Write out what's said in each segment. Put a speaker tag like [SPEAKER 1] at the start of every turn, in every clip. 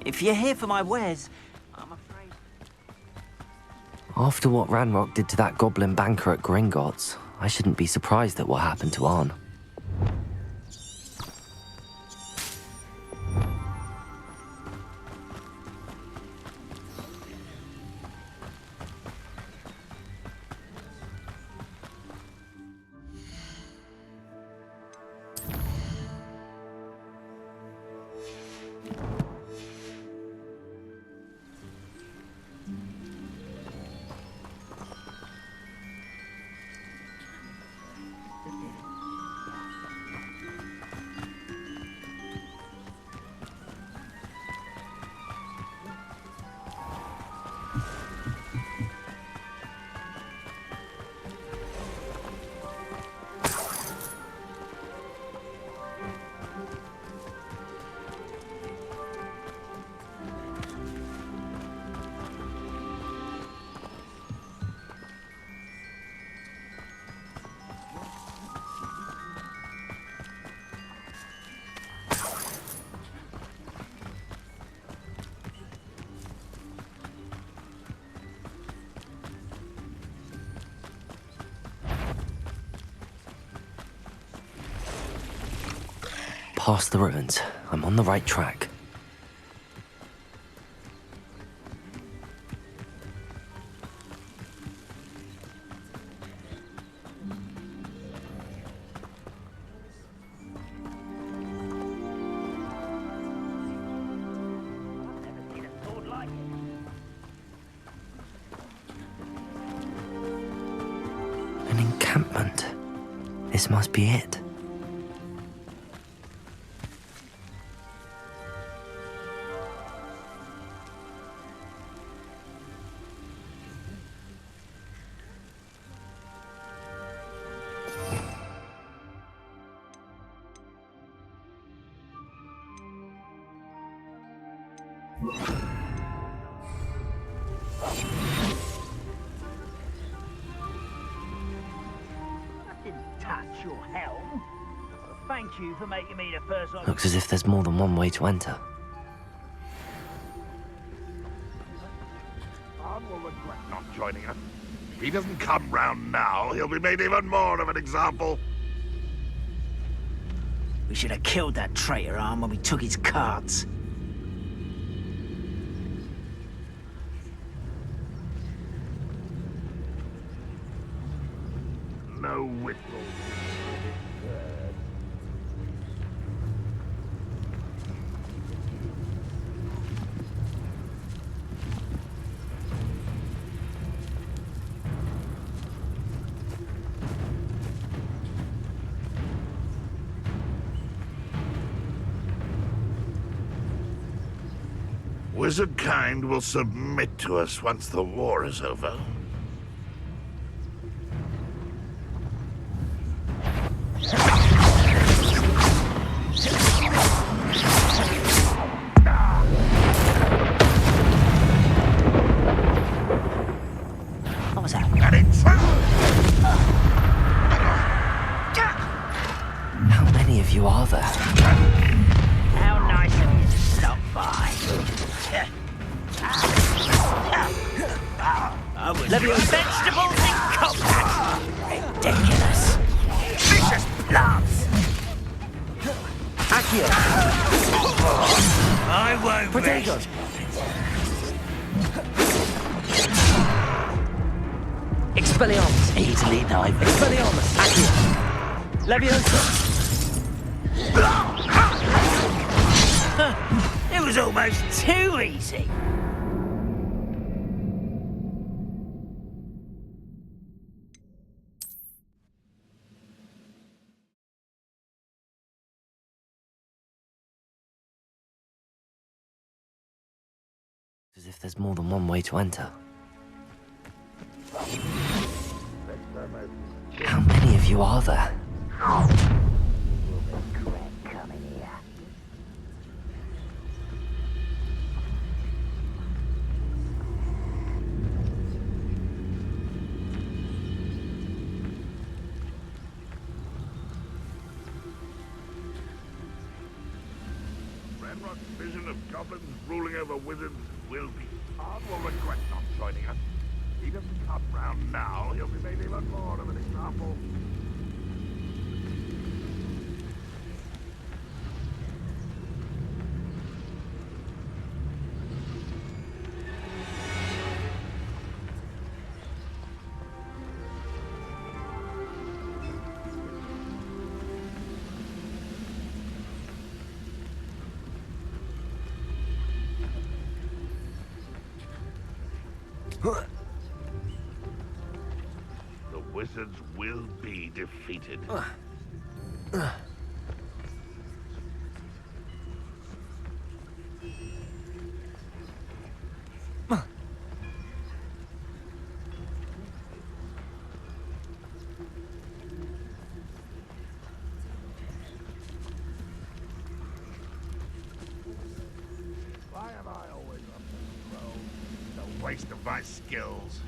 [SPEAKER 1] If you're here for my wares, I'm afraid...
[SPEAKER 2] After what Ranrock did to that goblin banker at Gringotts, I shouldn't be surprised at what happened to Arn. Past the ruins. I'm on the right track. An encampment. This must be it.
[SPEAKER 1] Thank you for making me the first one.
[SPEAKER 2] Looks as if there's more than one way to enter.
[SPEAKER 3] Arn will regret not joining us. If he doesn't come round now, he'll be made even more of an example.
[SPEAKER 1] We should have killed that traitor, Arn, when we took his cards.
[SPEAKER 3] no whistle. Wizard kind will submit to us once the war is over.
[SPEAKER 1] What was that?
[SPEAKER 3] And it's true!
[SPEAKER 2] How many of you are there?
[SPEAKER 1] How nice of you to stop by. I was vegetables in combat. Ridiculous. Vicious bloods.
[SPEAKER 2] Accio!
[SPEAKER 1] I won't
[SPEAKER 2] Protego!
[SPEAKER 1] rest.
[SPEAKER 2] Expelliarmus!
[SPEAKER 1] Easily dive.
[SPEAKER 2] Expelliarmus! Accio! Leviosa!
[SPEAKER 1] It was almost too easy.
[SPEAKER 2] As if there's more than one way to enter. How many of you are there?
[SPEAKER 3] Ranrock's vision of goblins ruling over wizards will be. Ard will regret not joining us. If he doesn't come round now, he'll be made even more of an example. The wizards will be defeated. Why am I always up to the road? It's a waste of my skills.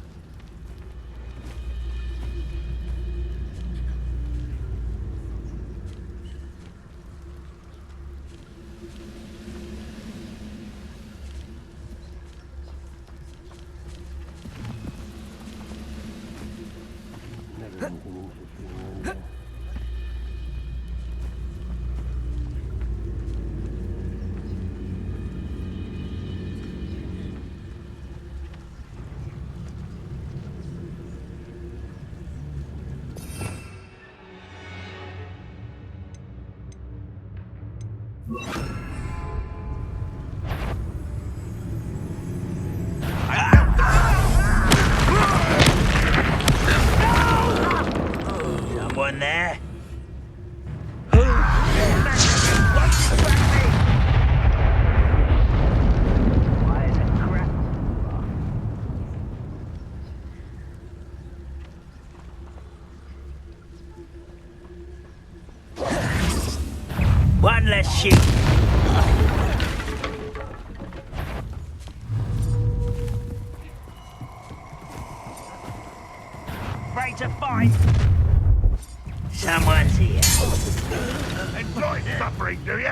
[SPEAKER 1] Someone there? One less shoot. Afraid to fight. Someone's here.
[SPEAKER 3] Enjoy suffering, do you?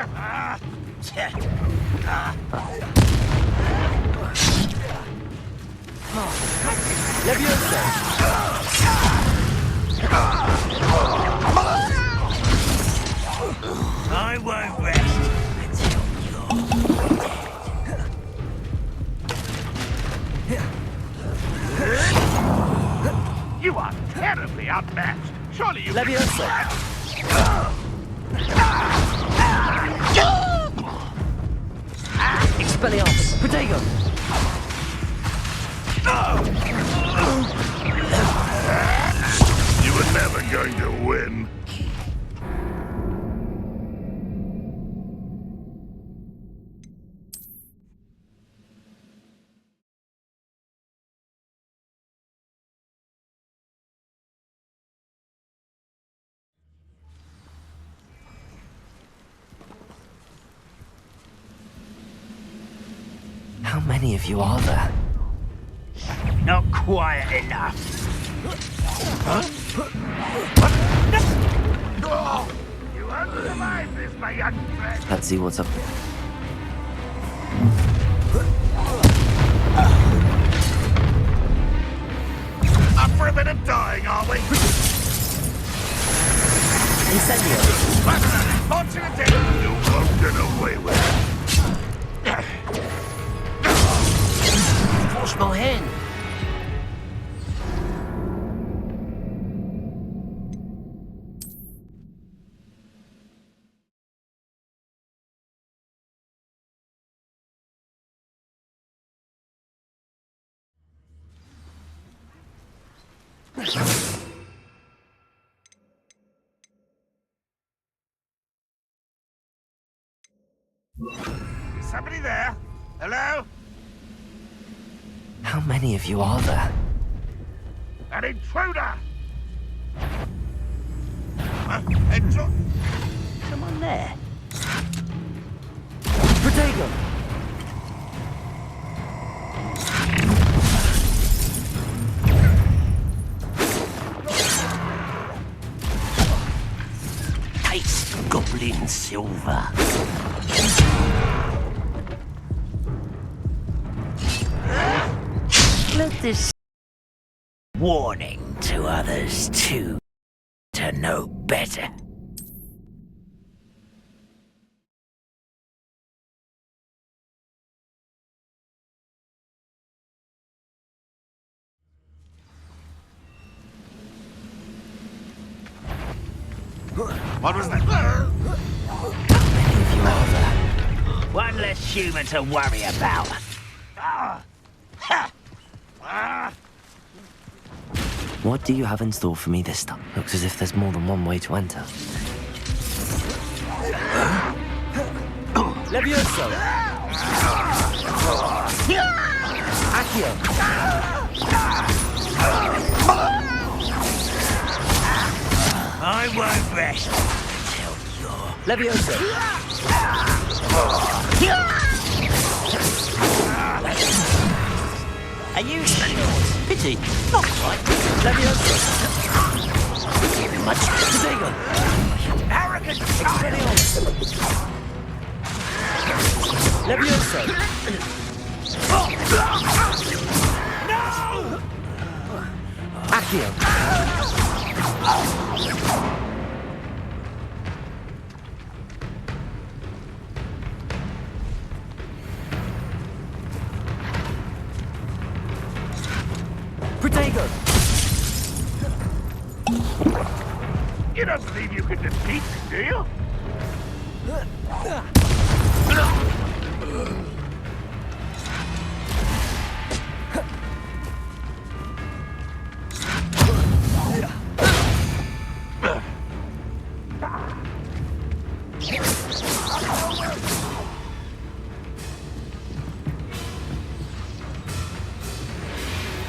[SPEAKER 1] I won't rest until you're dead.
[SPEAKER 3] You are terribly outmatched. Surely you
[SPEAKER 2] Leviosa! Expelliarmus! Protego!
[SPEAKER 3] You were never going to win.
[SPEAKER 2] How many of you are there?
[SPEAKER 1] Not quiet enough.
[SPEAKER 3] You won't survive this, my young friend.
[SPEAKER 2] Let's see what's up.
[SPEAKER 3] Up for a bit of dying, are we?
[SPEAKER 2] Incendio!
[SPEAKER 3] Launch an attack. You won't get away with it.
[SPEAKER 2] Wash my hand!
[SPEAKER 3] Is somebody there? Hello?
[SPEAKER 2] How many of you are there?
[SPEAKER 3] An intruder!
[SPEAKER 1] Someone there.
[SPEAKER 2] Protego!
[SPEAKER 1] Taste goblin silver. Let this warning to others too, to know better.
[SPEAKER 3] What was that?
[SPEAKER 2] If you are there.
[SPEAKER 1] One less human to worry about.
[SPEAKER 2] What do you have in store for me this time? Looks as if there's more than one way to enter. Levioso! Accio!
[SPEAKER 1] I won't rest until you're...
[SPEAKER 2] Levioso!
[SPEAKER 1] Are you Spaniards? Pity. Not quite.
[SPEAKER 2] Levioso!
[SPEAKER 1] Giving much.
[SPEAKER 2] Protego!
[SPEAKER 1] Arrogant
[SPEAKER 2] Expelliarmus! Levioso! Accio! Protego!
[SPEAKER 3] You don't believe you can defeat me, do you?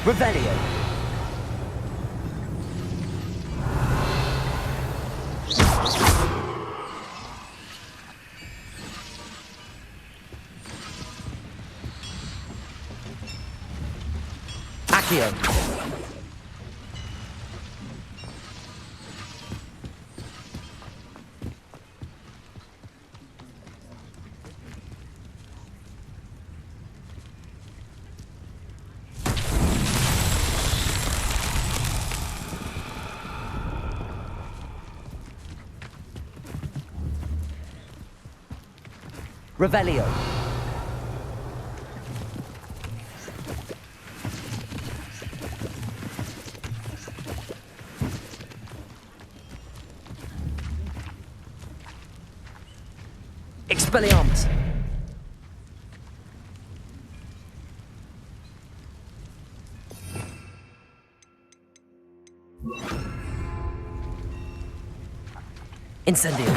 [SPEAKER 2] Revelio! Accio! Revelio! Expelliarmus! Incendio!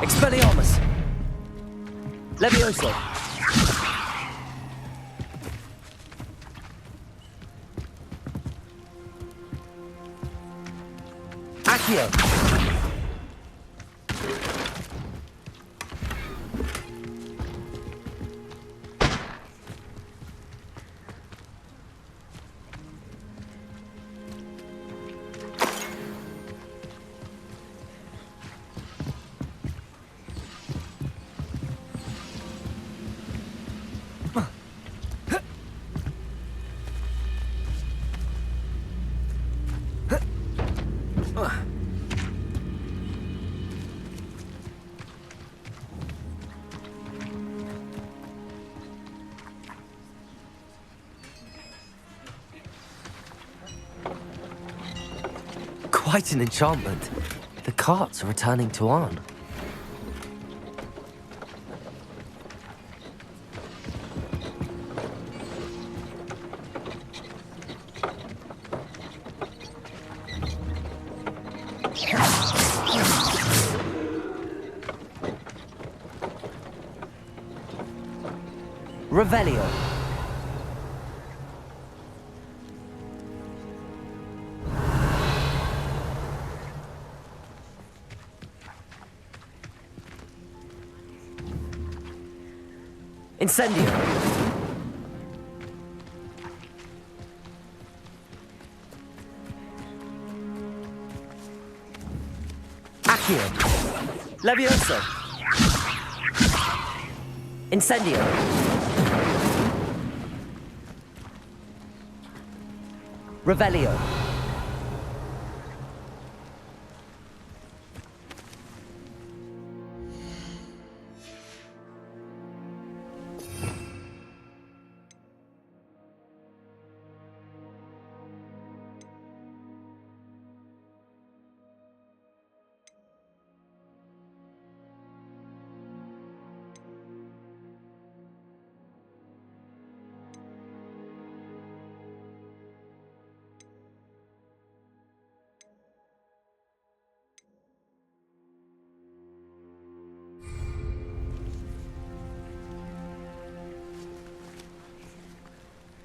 [SPEAKER 2] Expelliarmus! Levioso! Accio! Quite an enchantment. The carts are returning to Arn. Revelio. Incendio. Accio. Levioso. Incendio. Revelio.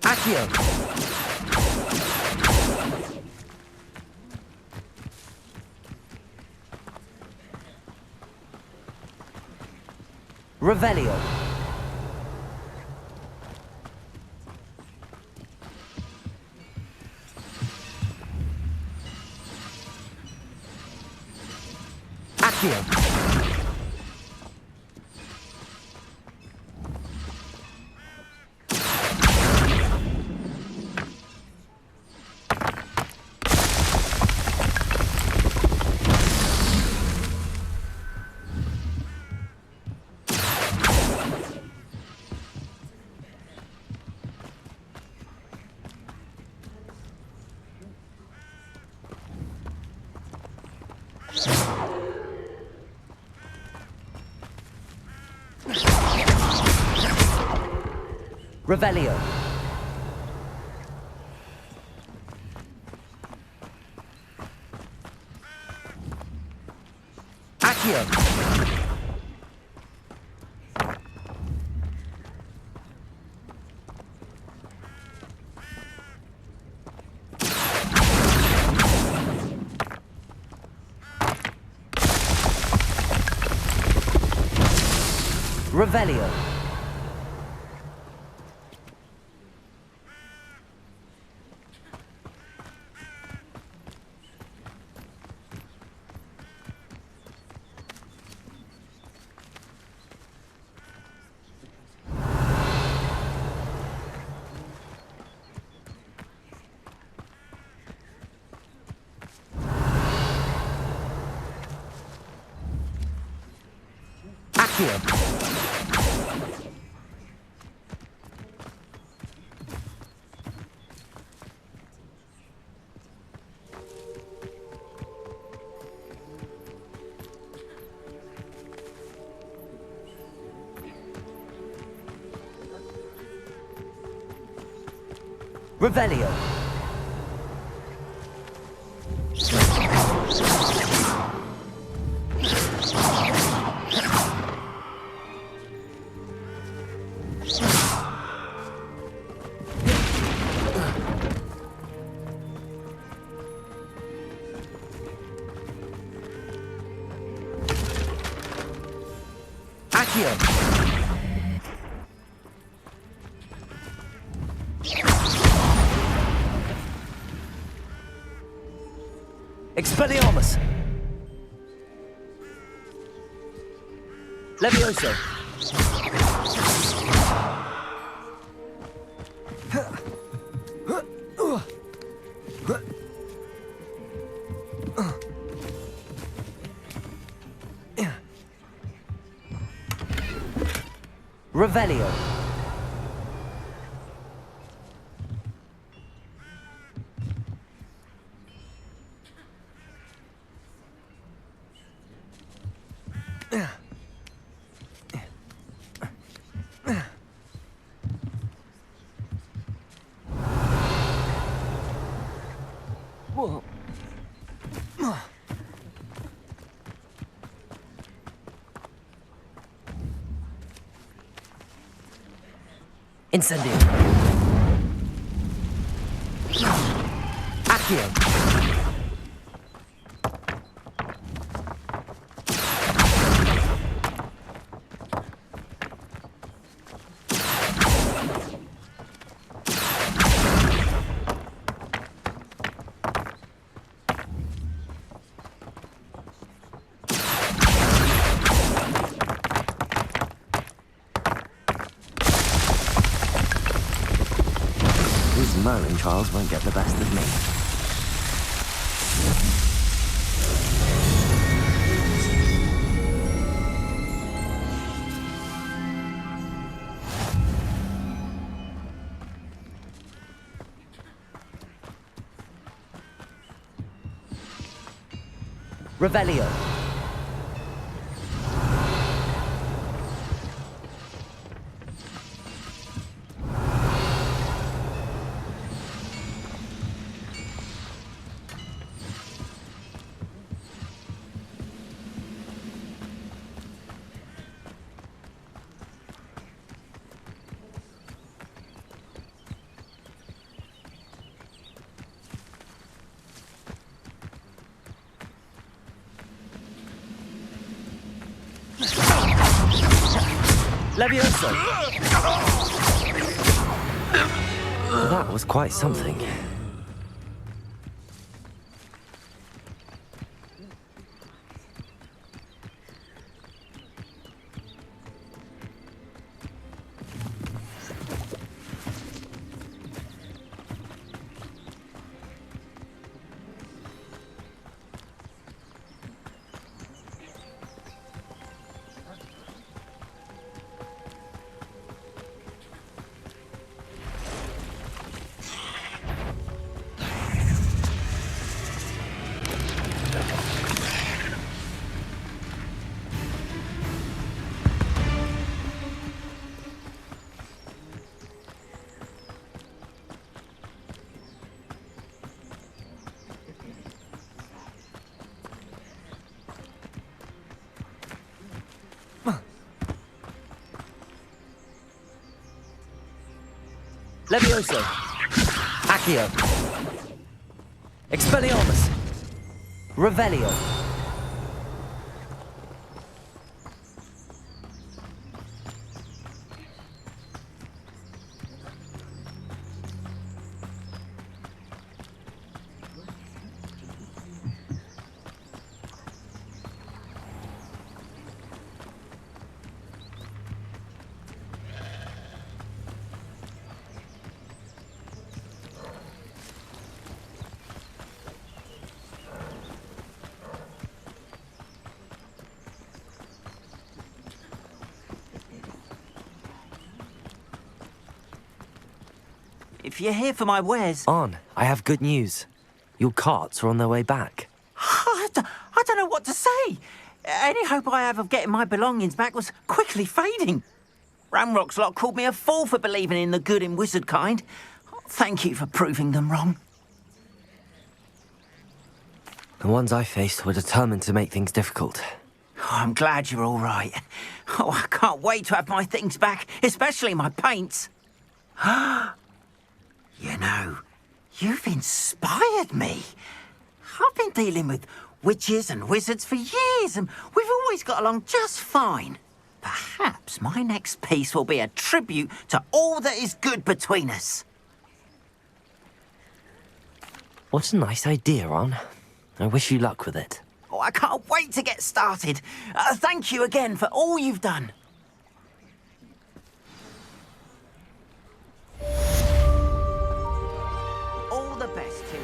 [SPEAKER 2] Accio. Revelio. Accio. Revelio. Accio. Revelio. Accio. Revelio. Accio. Expelliarmus! Levioso! Revelio! Incendio. Accio. These Merlin trials won't get the best of me. Revelio. Levioso! That was quite something. Levioso! Accio! Expelliarmus! Revelio!
[SPEAKER 1] if you're here for my wares.
[SPEAKER 2] On, I have good news. Your carts are on their way back.
[SPEAKER 1] I don't know what to say. Any hope I have of getting my belongings back was quickly fading. Ramrock's lot called me a fool for believing in the good in wizard kind. Thank you for proving them wrong.
[SPEAKER 2] The ones I faced were determined to make things difficult.
[SPEAKER 1] Oh, I'm glad you're all right. Oh, I can't wait to have my things back, especially my paints. You know, you've inspired me. I've been dealing with witches and wizards for years, and we've always got along just fine. Perhaps my next piece will be a tribute to all that is good between us.
[SPEAKER 2] What a nice idea, On. I wish you luck with it.
[SPEAKER 1] Oh, I can't wait to get started. Thank you again for all you've done. All the best to you.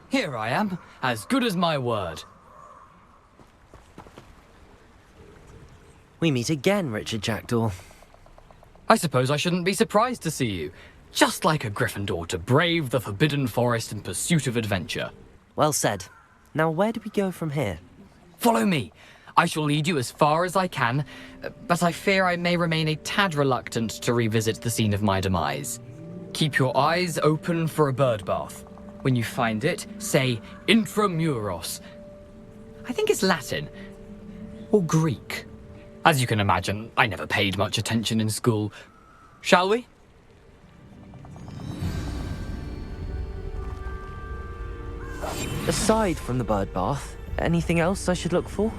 [SPEAKER 4] Here I am, as good as my word.
[SPEAKER 2] We meet again, Richard Jackdaw.
[SPEAKER 4] I suppose I shouldn't be surprised to see you. Just like a Gryffindor to brave the Forbidden Forest in pursuit of adventure.
[SPEAKER 2] Well said. Now where do we go from here?
[SPEAKER 4] Follow me. I shall lead you as far as I can, but I fear I may remain a tad reluctant to revisit the scene of my demise. Keep your eyes open for a bird bath. When you find it, say intramuros. I think it's Latin. Or Greek. As you can imagine, I never paid much attention in school. Shall we?
[SPEAKER 2] Aside from the bird bath, anything else I should look for?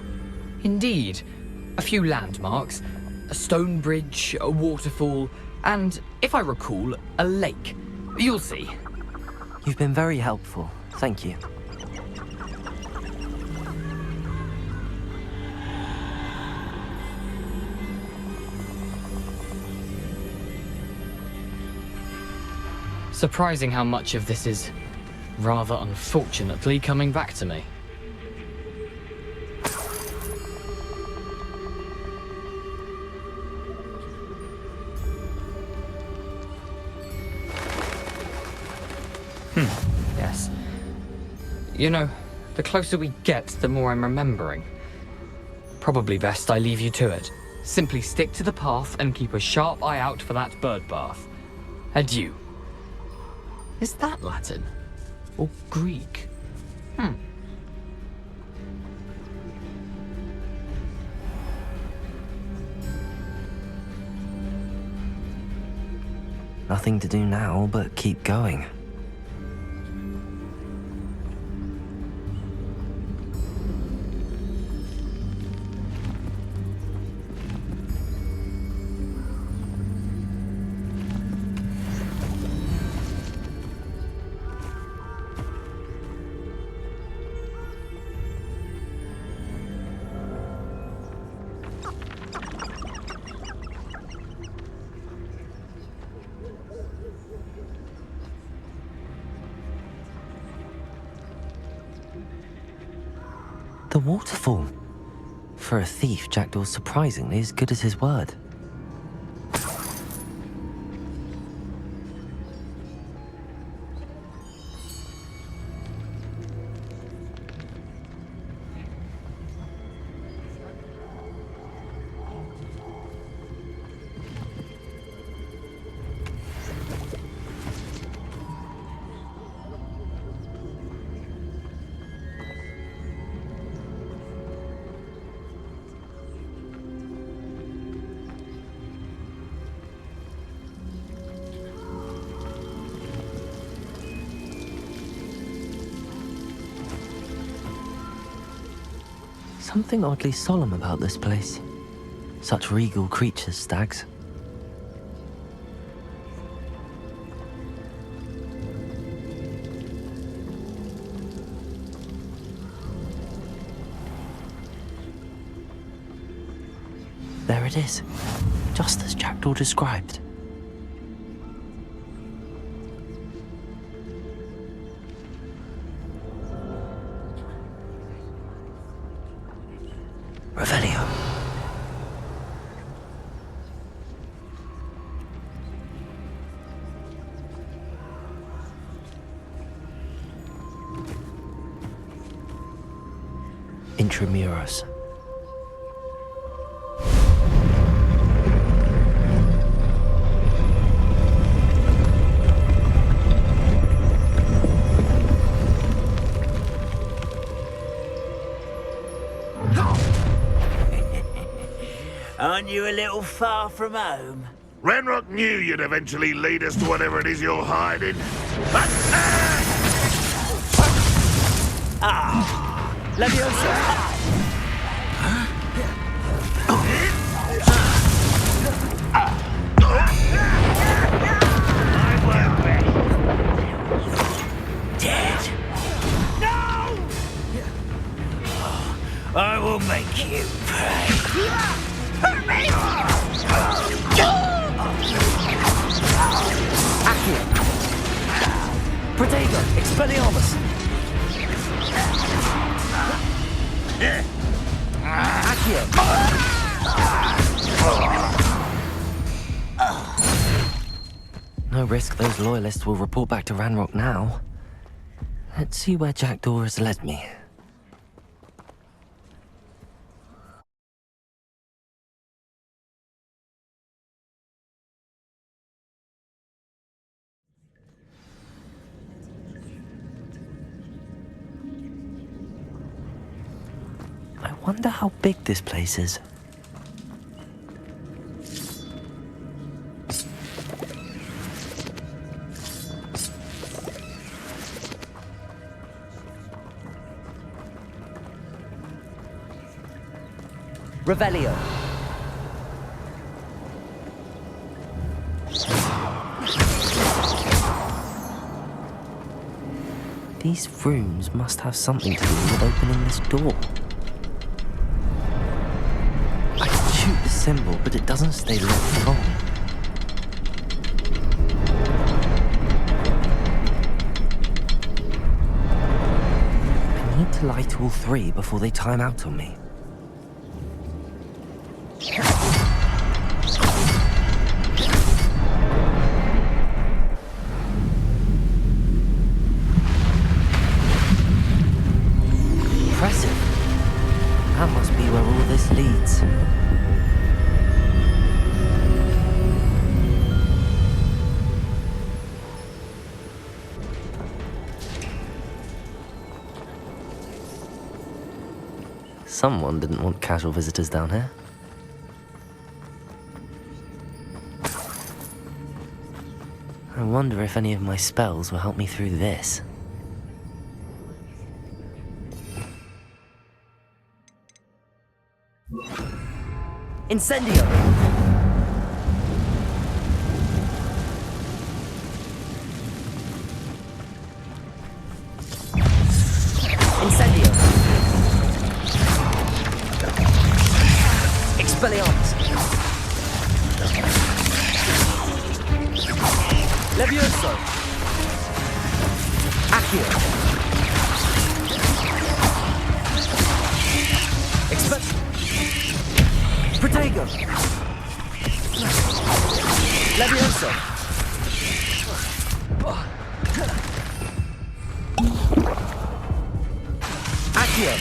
[SPEAKER 4] Indeed. A few landmarks. A stone bridge, a waterfall, and, if I recall, a lake. You'll see.
[SPEAKER 2] You've been very helpful. Thank you.
[SPEAKER 4] Surprising how much of this is, rather unfortunately, coming back to me. Yes. You know, the closer we get, the more I'm remembering. Probably best I leave you to it. Simply stick to the path and keep a sharp eye out for that bird bath. Adieu. Is that Latin? Or Greek?
[SPEAKER 2] Nothing to do now but keep going. The waterfall. For a thief, Jackdaw's surprisingly as good as his word. Something oddly solemn about this place. Such regal creatures, stags. There it is, just as Jackdaw described. Revelio. Intramuros.
[SPEAKER 1] Aren't you a little far from home?
[SPEAKER 3] Ranrock knew you'd eventually lead us to whatever it is you're hiding.
[SPEAKER 1] Leviosa! I won't be dead. No! I will make you pay. Hurt me!
[SPEAKER 2] Accio! Protego! Expelliarmus! Accio! No risk those loyalists will report back to Ranrock now. Let's see where Jackdaw has led me. I wonder how big this place is. Revelio. These rooms must have something to do with opening this door. I can shoot the symbol, but it doesn't stay lit for long. I need to light all three before they time out on me. Impressive. That must be where all this leads. Someone didn't want casual visitors down here. I wonder if any of my spells will help me through this. Incendio! Incendio! Expelliarmus! Levioso! Accio! Protego! Levioso! Accio!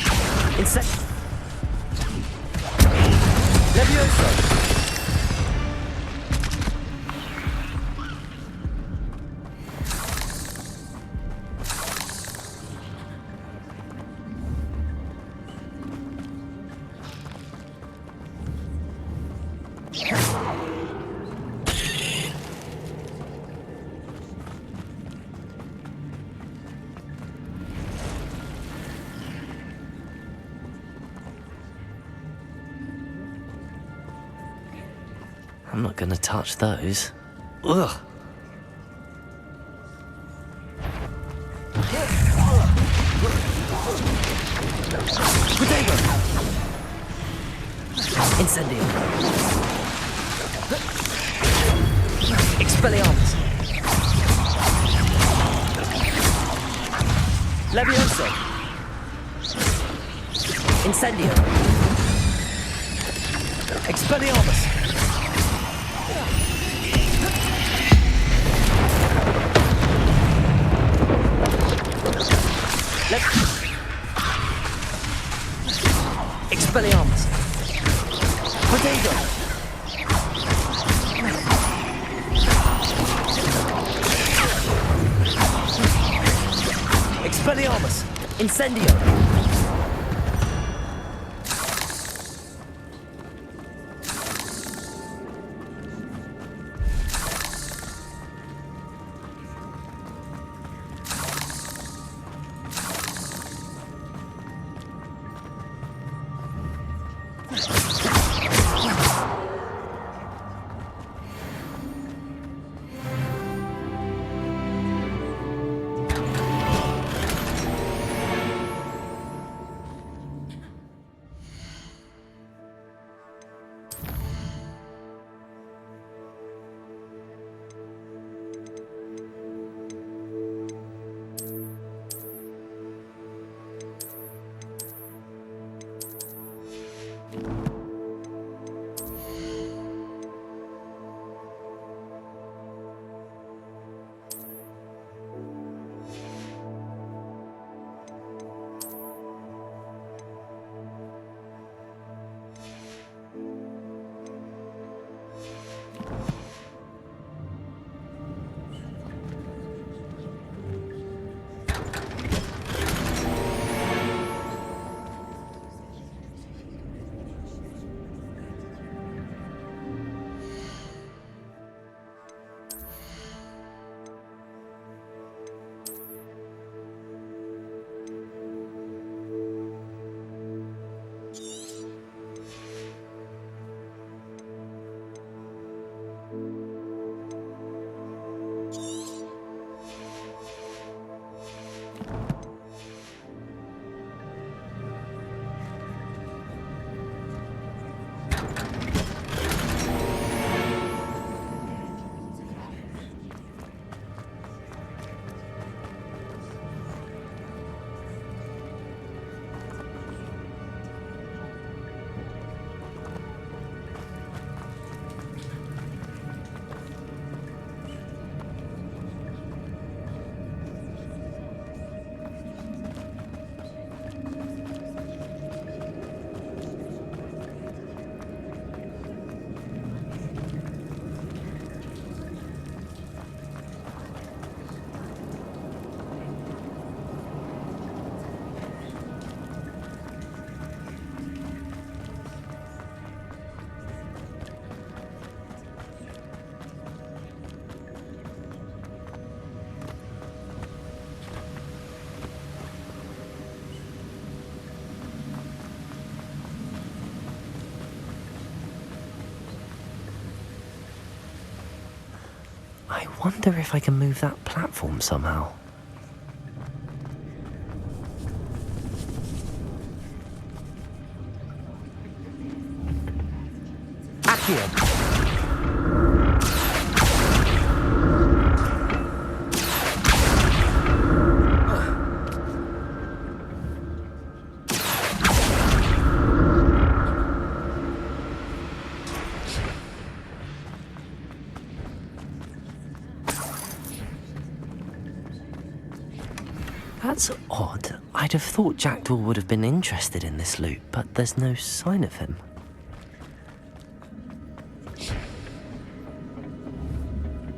[SPEAKER 2] Levioso! I'm not gonna touch those. Ugh! Protego! Incendio! Expelliarmus! Levioso! Incendio! Expelliarmus! Expelliarmus! Protego! Expelliarmus! Incendio! I wonder if I can move that platform somehow.
[SPEAKER 1] Accio!
[SPEAKER 2] That's odd. I'd have thought Jackdaw would have been interested in this loot, but there's no sign of him.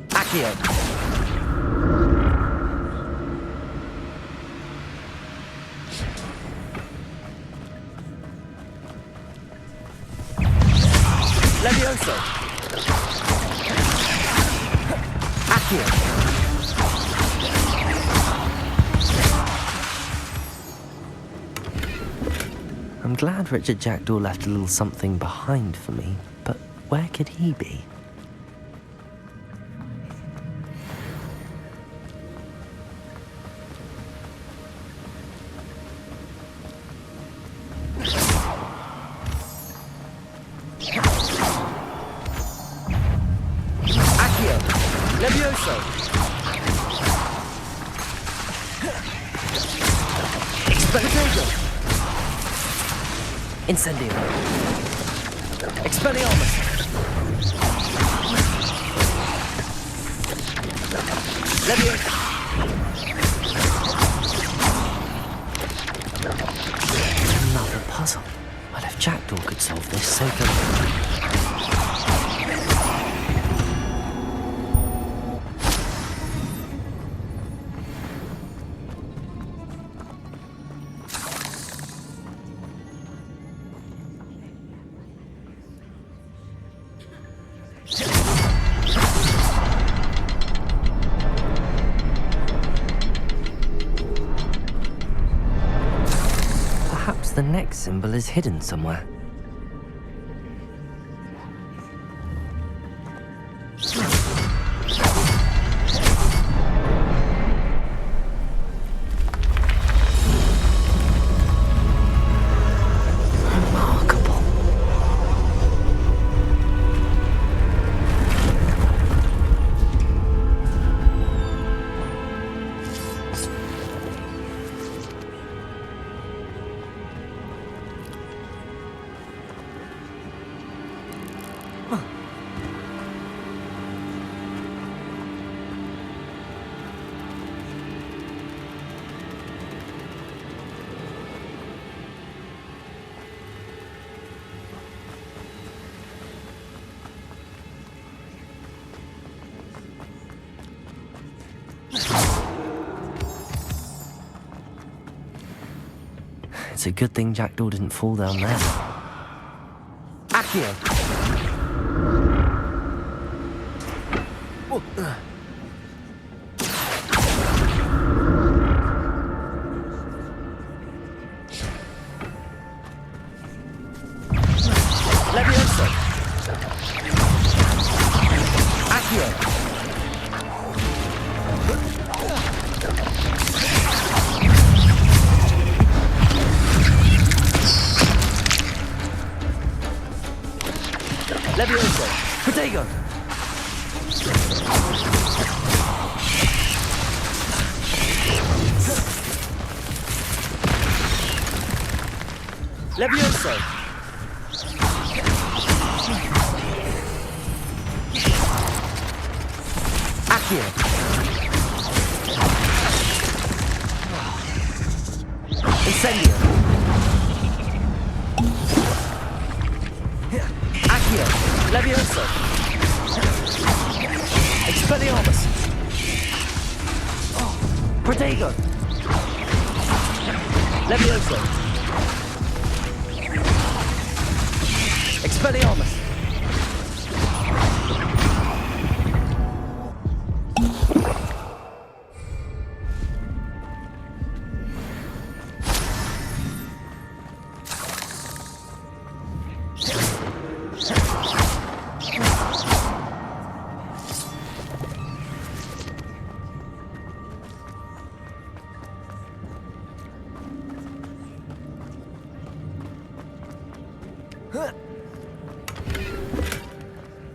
[SPEAKER 1] Accio! Levioso! Accio!
[SPEAKER 2] I'm glad Richard Jackdaw left a little something behind for me, but where could he be?
[SPEAKER 1] Accio! Levioso! Expectago!
[SPEAKER 2] Incendio!
[SPEAKER 1] Expelliarmus! Levioso!
[SPEAKER 2] Another puzzle. Well, if Jackdaw could solve this, so can I. Perhaps the next symbol is hidden somewhere. Remarkable. It's a good thing Jackdaw didn't fall down there.
[SPEAKER 1] Accio! Levioso! Accio! Levioso! Protego! Levioso! Accio! Incendio! Accio! Levioso! Expelliarmus! Protego! Levioso! Expelliarmus!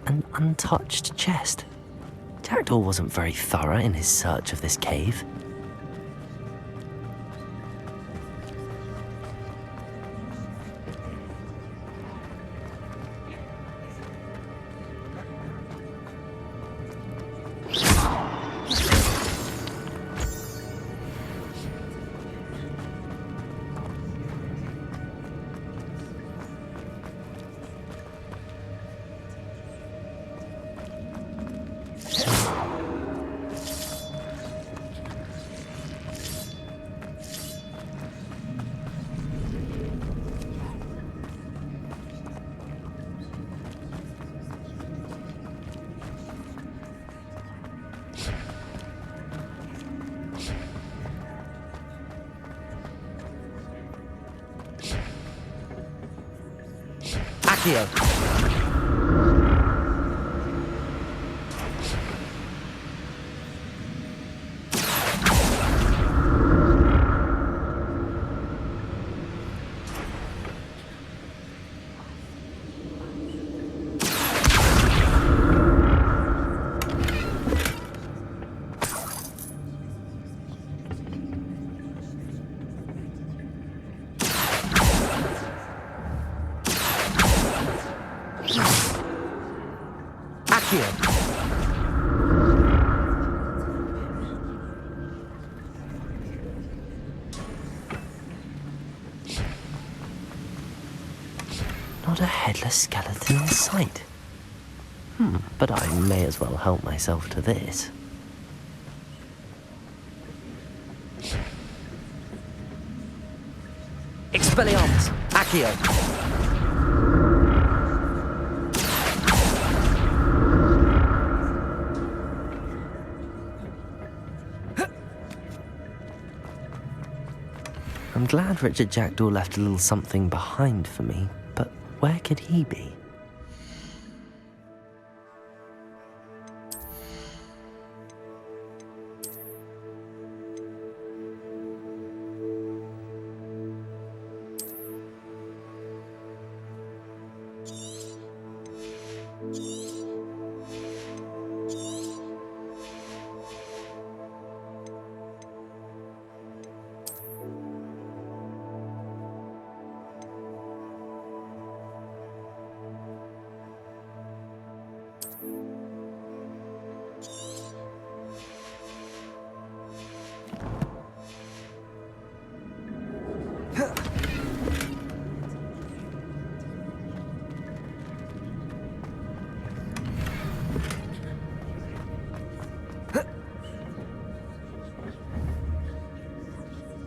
[SPEAKER 2] An untouched chest. Jackdaw wasn't very thorough in his search of this cave. Accio. Not a headless skeleton in sight. But I may as well help myself to this. Expelliarmus! Accio! I'm glad Richard Jackdaw left a little something behind for me, but where could he be?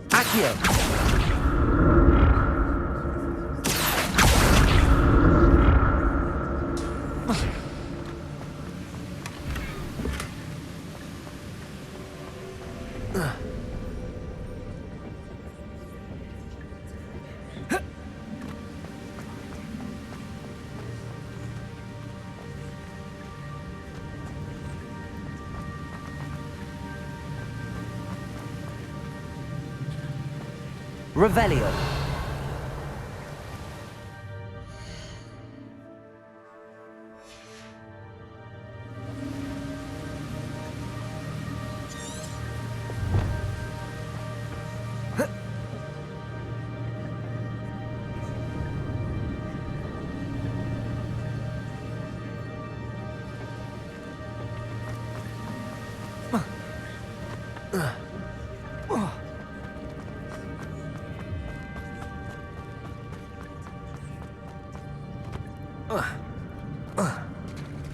[SPEAKER 2] Accio! Revelio.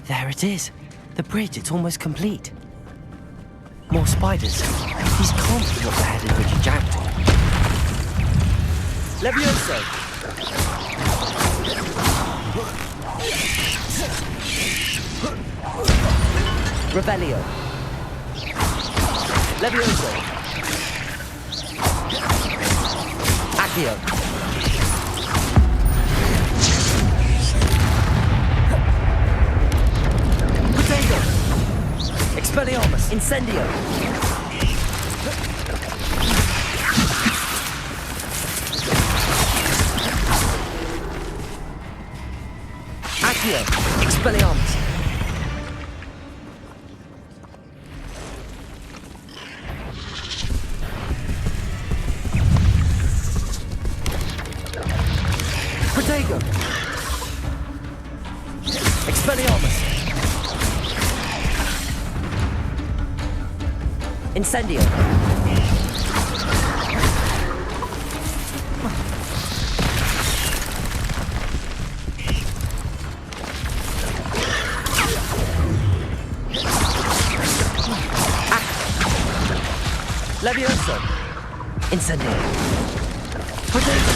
[SPEAKER 2] There it is. The bridge, it's almost complete. More spiders. These can't be what beheaded Richard Jackdaw. Levioso! Revelio. Levioso. Accio. Expelliarmus! Incendio! Accio! Expelliarmus! Protego! Expelliarmus! Incendio! Levioso! Incendio! Protego!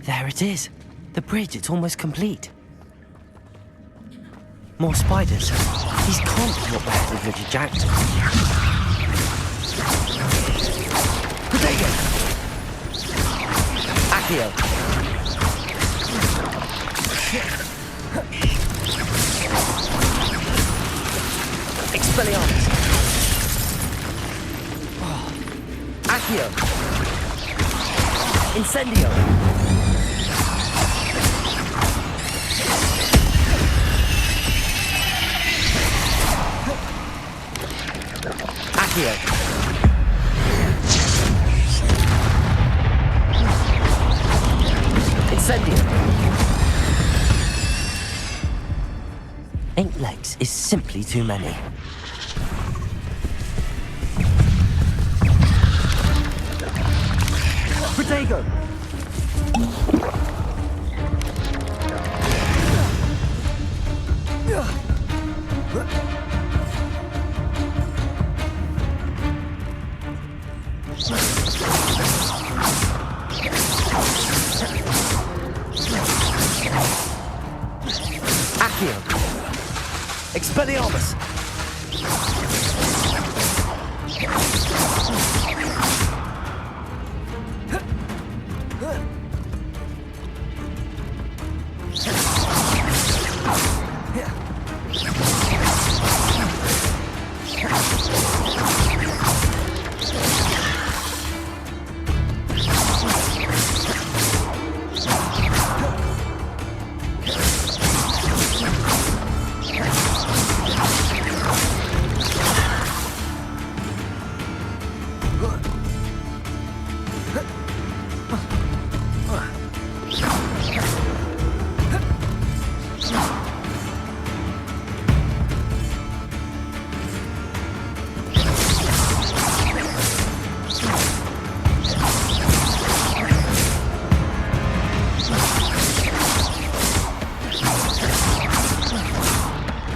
[SPEAKER 2] There it is. The bridge, it's almost complete. More spiders. These can't be what we're headed for Jackdaw. Protego! Accio! Expelliarmus! Accio! Incendio! Accio! Incendio! 8 legs is simply too many. Protego! Accio! Expelliarmus!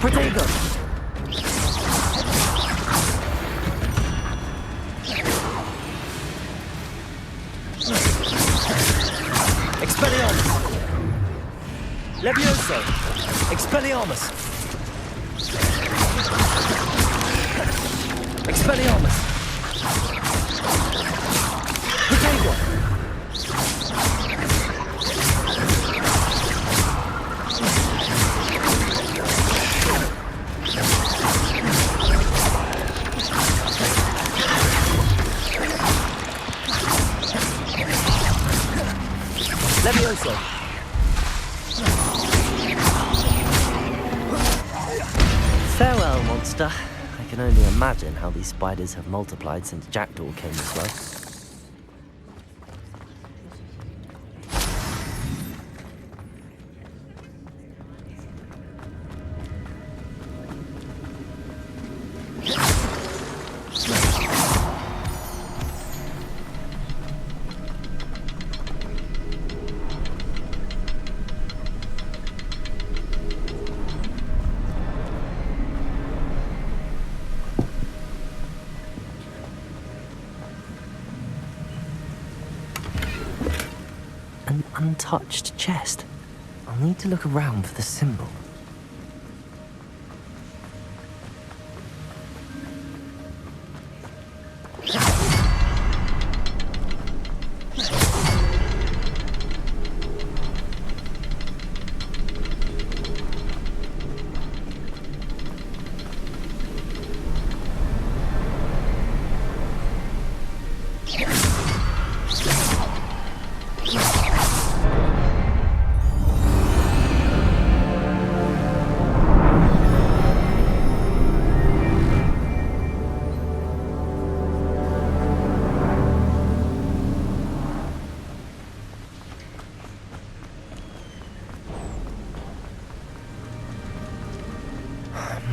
[SPEAKER 2] Protego! Expelliarmus! Levioso! Expelliarmus! Expelliarmus! Protego! Levioso! Farewell, monster. I can only imagine how these spiders have multiplied since Jackdaw came this way. An untouched chest. I'll need to look around for the symbol.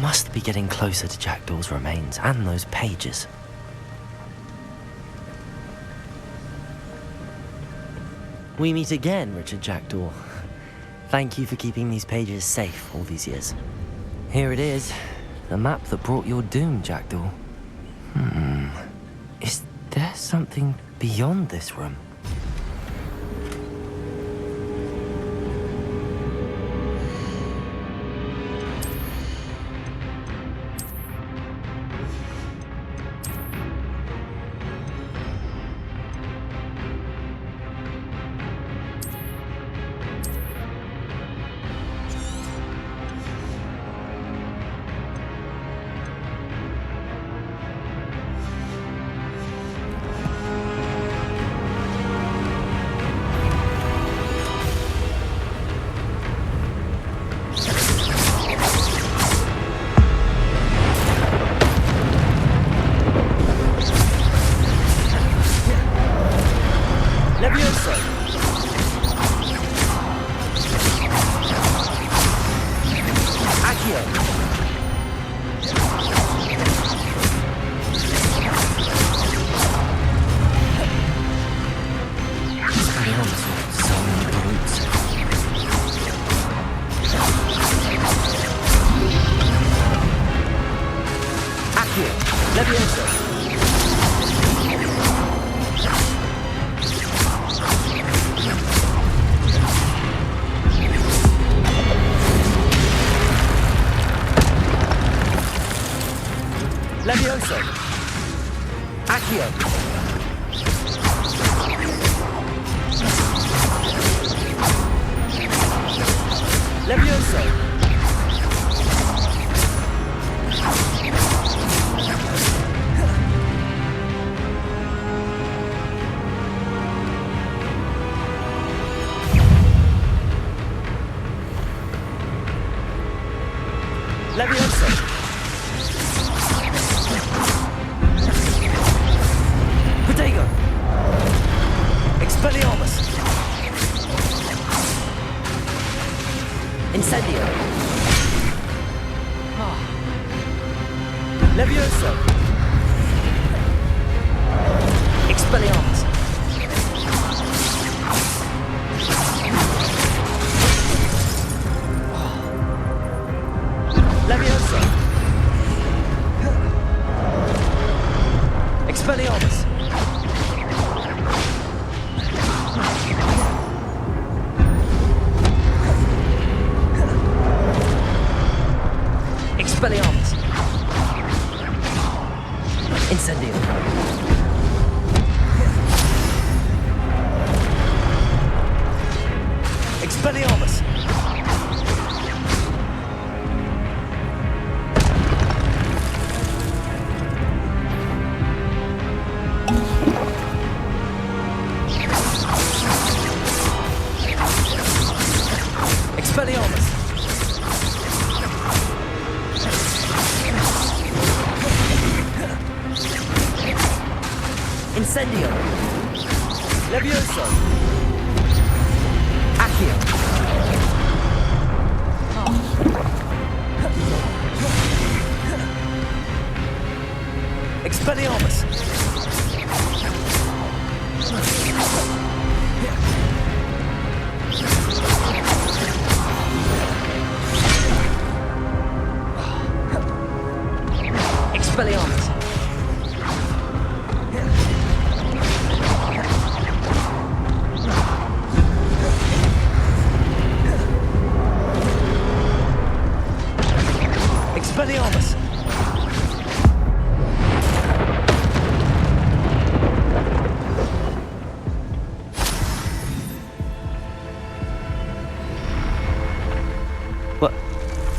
[SPEAKER 2] must be getting closer to Jackdaw's remains and those pages. We meet again, Richard Jackdaw. Thank you for keeping these pages safe all these years. Here it is, the map that brought your doom, Jackdaw. Is there something beyond this room?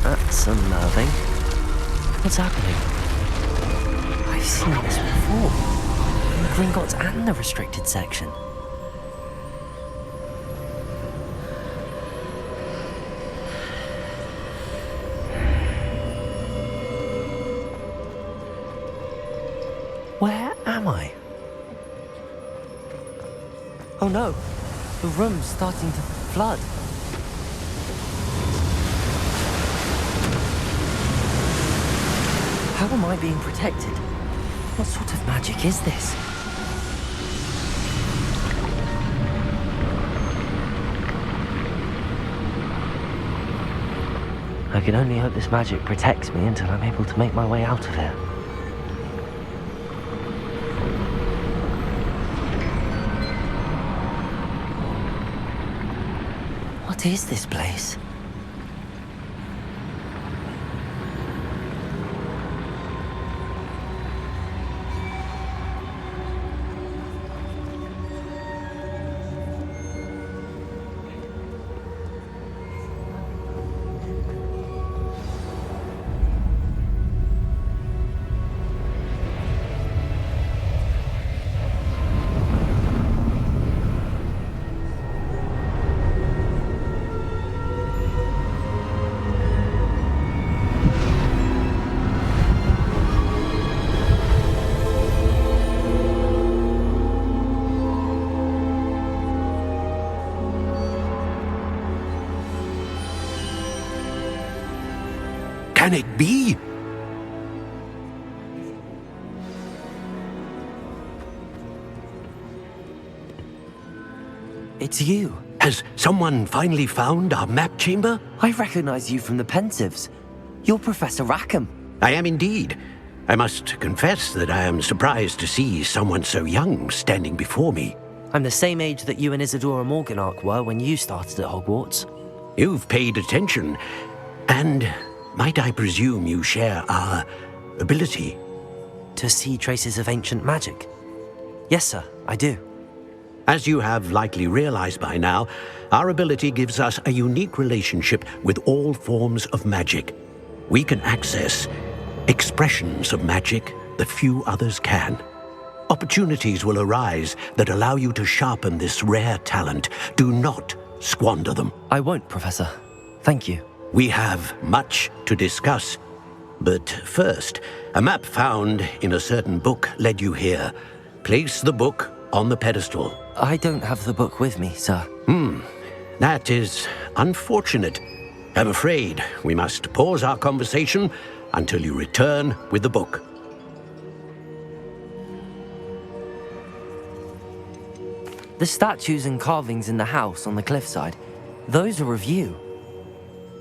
[SPEAKER 2] That's unnerving. What's happening? I've seen this before. In the Gringotts and the restricted section. Where am I? Oh no, the room's starting to flood. How am I being protected? What sort of magic is this? I can only hope this magic protects me until I'm able to make my way out of here. What is this place?
[SPEAKER 5] Can it be?
[SPEAKER 2] It's you.
[SPEAKER 5] Has someone finally found our map chamber?
[SPEAKER 2] I recognize you from the Pensives. You're Professor Rackham.
[SPEAKER 5] I am indeed. I must confess that I am surprised to see someone so young standing before me.
[SPEAKER 2] I'm the same age that you and Isadora Morganach were when you started at Hogwarts.
[SPEAKER 5] You've paid attention, and might I presume you share our ability?
[SPEAKER 2] To see traces of ancient magic? Yes, sir, I do.
[SPEAKER 5] As you have likely realized by now, our ability gives us a unique relationship with all forms of magic. We can access expressions of magic that few others can. Opportunities will arise that allow you to sharpen this rare talent. Do not squander them.
[SPEAKER 2] I won't, Professor. Thank you.
[SPEAKER 5] We have much to discuss. But first, a map found in a certain book led you here. Place the book on the pedestal.
[SPEAKER 2] I don't have the book with me, sir.
[SPEAKER 5] That is unfortunate. I'm afraid we must pause our conversation until you return with the book.
[SPEAKER 2] The statues and carvings in the house on the cliffside, those are of you.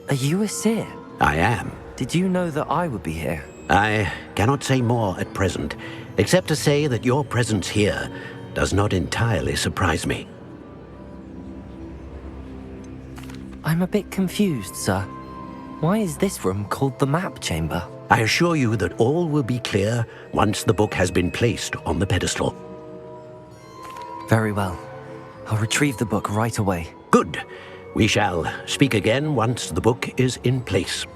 [SPEAKER 2] Are you a seer?
[SPEAKER 5] I am.
[SPEAKER 2] Did you know that I would be here?
[SPEAKER 5] I cannot say more at present, except to say that your presence here does not entirely surprise me.
[SPEAKER 2] I'm a bit confused, sir. Why is this room called the map chamber?
[SPEAKER 5] I assure you that all will be clear once the book has been placed on the pedestal.
[SPEAKER 2] Very well. I'll retrieve the book right away.
[SPEAKER 5] Good. We shall speak again once the book is in place.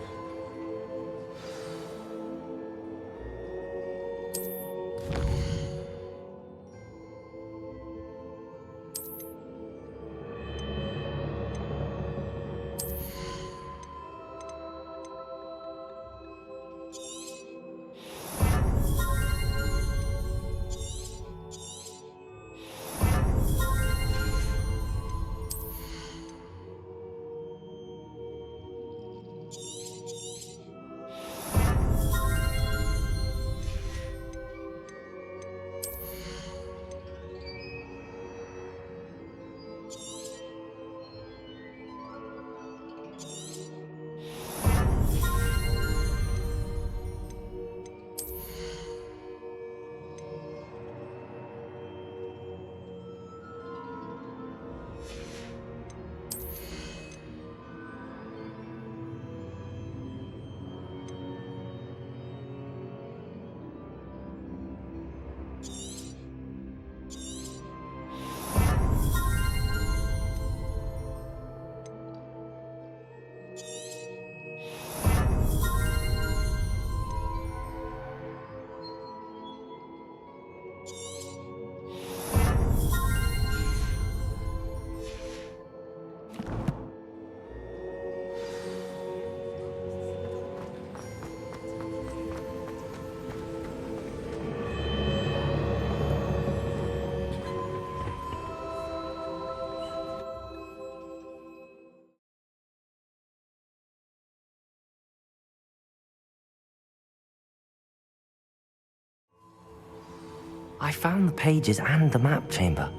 [SPEAKER 2] I found the pages and the map chamber.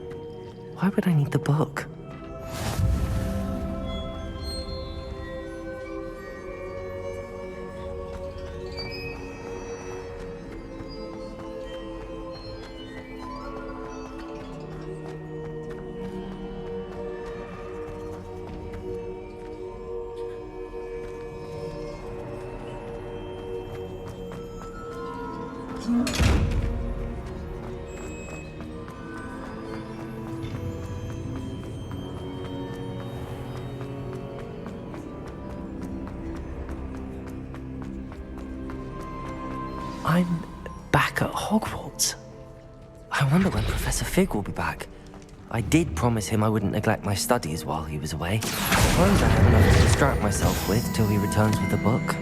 [SPEAKER 2] Why would I need the book? I'm back at Hogwarts. I wonder when Professor Fig will be back. I did promise him I wouldn't neglect my studies while he was away. I suppose I have enough to distract myself with till he returns with the book.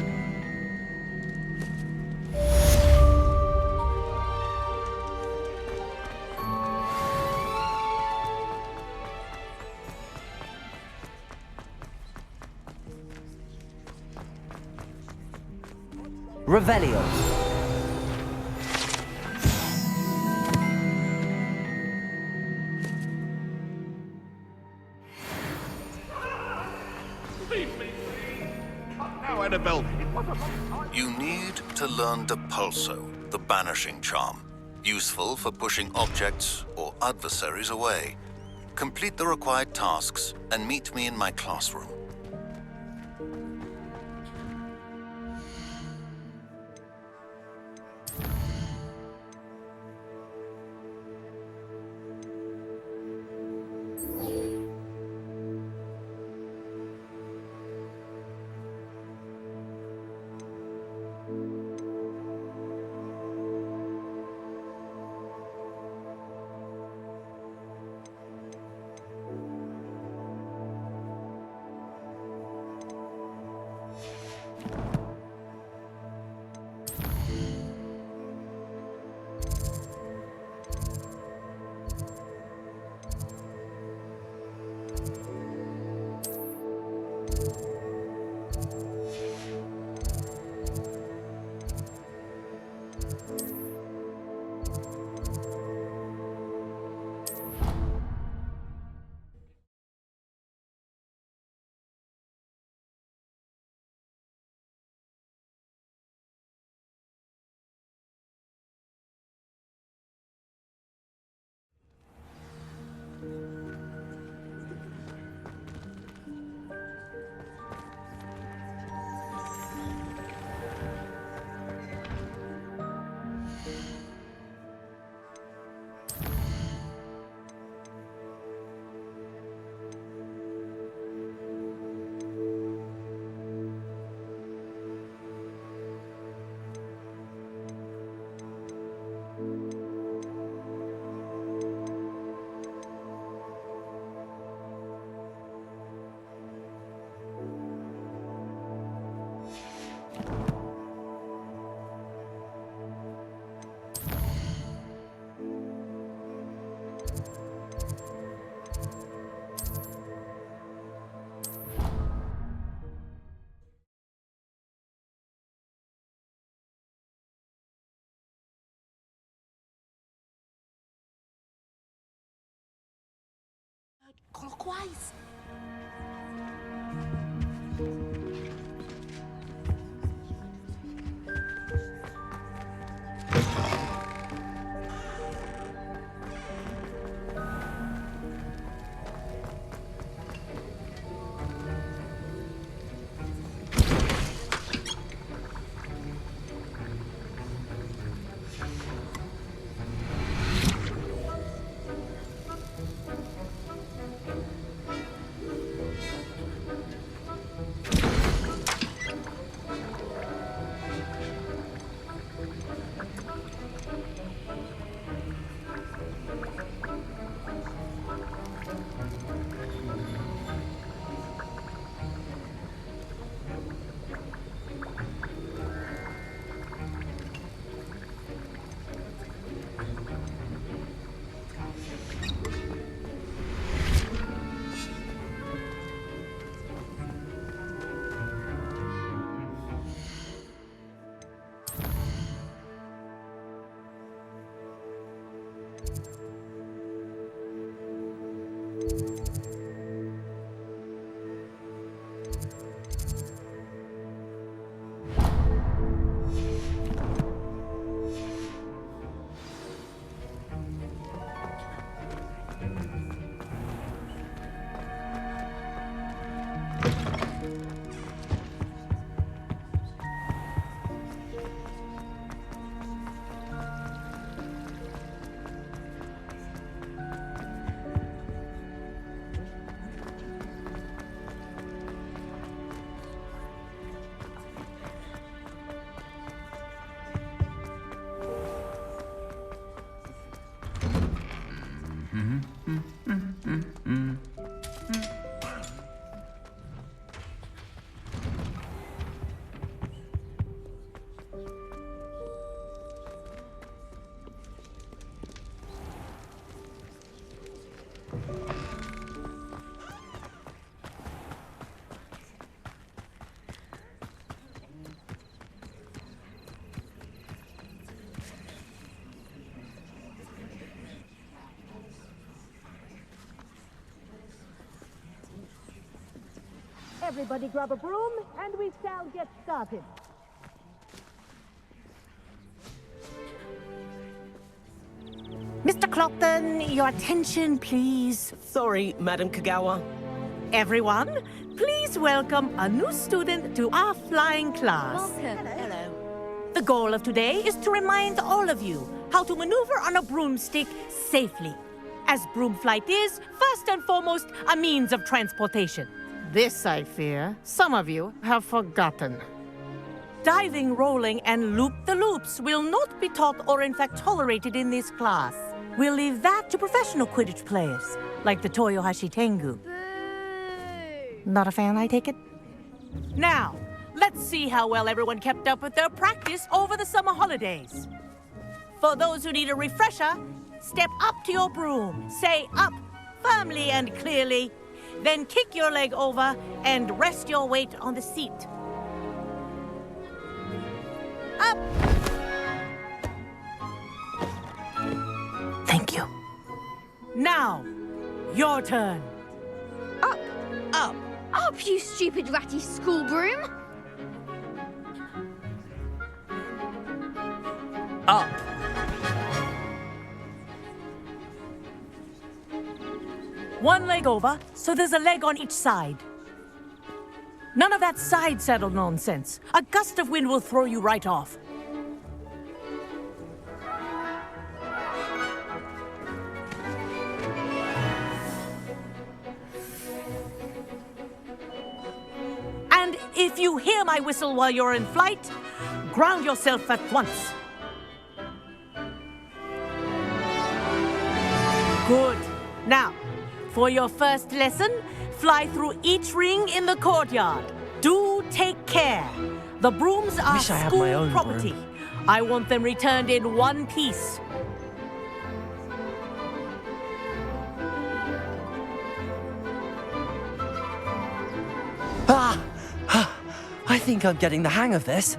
[SPEAKER 2] Revelio.
[SPEAKER 3] Now, Annabelle, it was a long time.
[SPEAKER 6] You need to learn Depulso, the banishing charm. Useful for pushing objects or adversaries away. Complete the required tasks and meet me in my classroom.
[SPEAKER 7] Clockwise. Everybody grab a broom, and we shall get started.
[SPEAKER 8] Mr. Clopton, your attention, please.
[SPEAKER 9] Sorry, Madam Kagawa.
[SPEAKER 8] Everyone, please welcome a new student to our flying class.
[SPEAKER 7] Hello.
[SPEAKER 8] The goal of today is to remind all of you how to maneuver on a broomstick safely. As broom flight is, first and foremost, a means of transportation. This, I fear, some of you have forgotten. Diving, rolling, and loop-the-loops will not be taught or in fact tolerated in this class. We'll leave that to professional Quidditch players, like the Toyohashi Tengu. Not a fan, I take it? Now, let's see how well everyone kept up with their practice over the summer holidays. For those who need a refresher, step up to your broom, say up firmly and clearly, then kick your leg over and rest your weight on the seat. Up! Thank you. Now, your turn.
[SPEAKER 10] Up,
[SPEAKER 8] Up.
[SPEAKER 10] up, you stupid ratty school broom!
[SPEAKER 2] Up.
[SPEAKER 8] One leg over, so there's a leg on each side. None of that side saddle nonsense. A gust of wind will throw you right off. And if you hear my whistle while you're in flight, ground yourself at once. Good. Now, for your first lesson, fly through each ring in the courtyard. Do take care. The brooms are
[SPEAKER 2] Wish I had my
[SPEAKER 8] school
[SPEAKER 2] own
[SPEAKER 8] property.
[SPEAKER 2] broom.
[SPEAKER 8] I want them returned in one piece.
[SPEAKER 2] I think I'm getting the hang of this.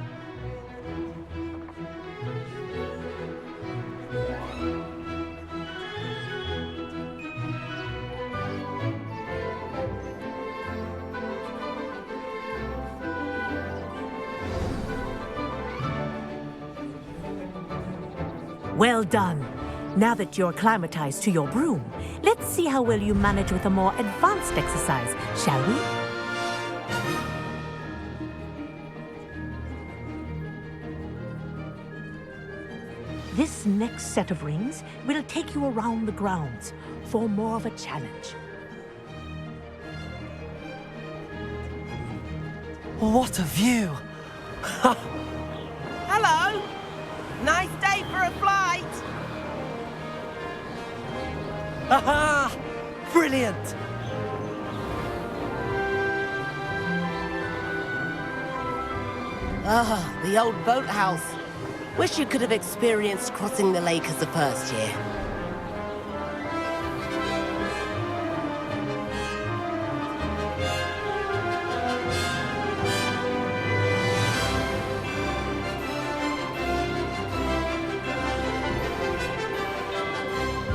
[SPEAKER 8] Well done. Now that you're acclimatized to your broom, let's see how well you manage with a more advanced exercise, shall we? This next set of rings will take you around the grounds for more of a challenge.
[SPEAKER 2] What a view!
[SPEAKER 9] Hello! Nice day for a flight!
[SPEAKER 2] Aha! Brilliant!
[SPEAKER 9] Ah, the old boathouse. Wish you could have experienced crossing the lake as a first year.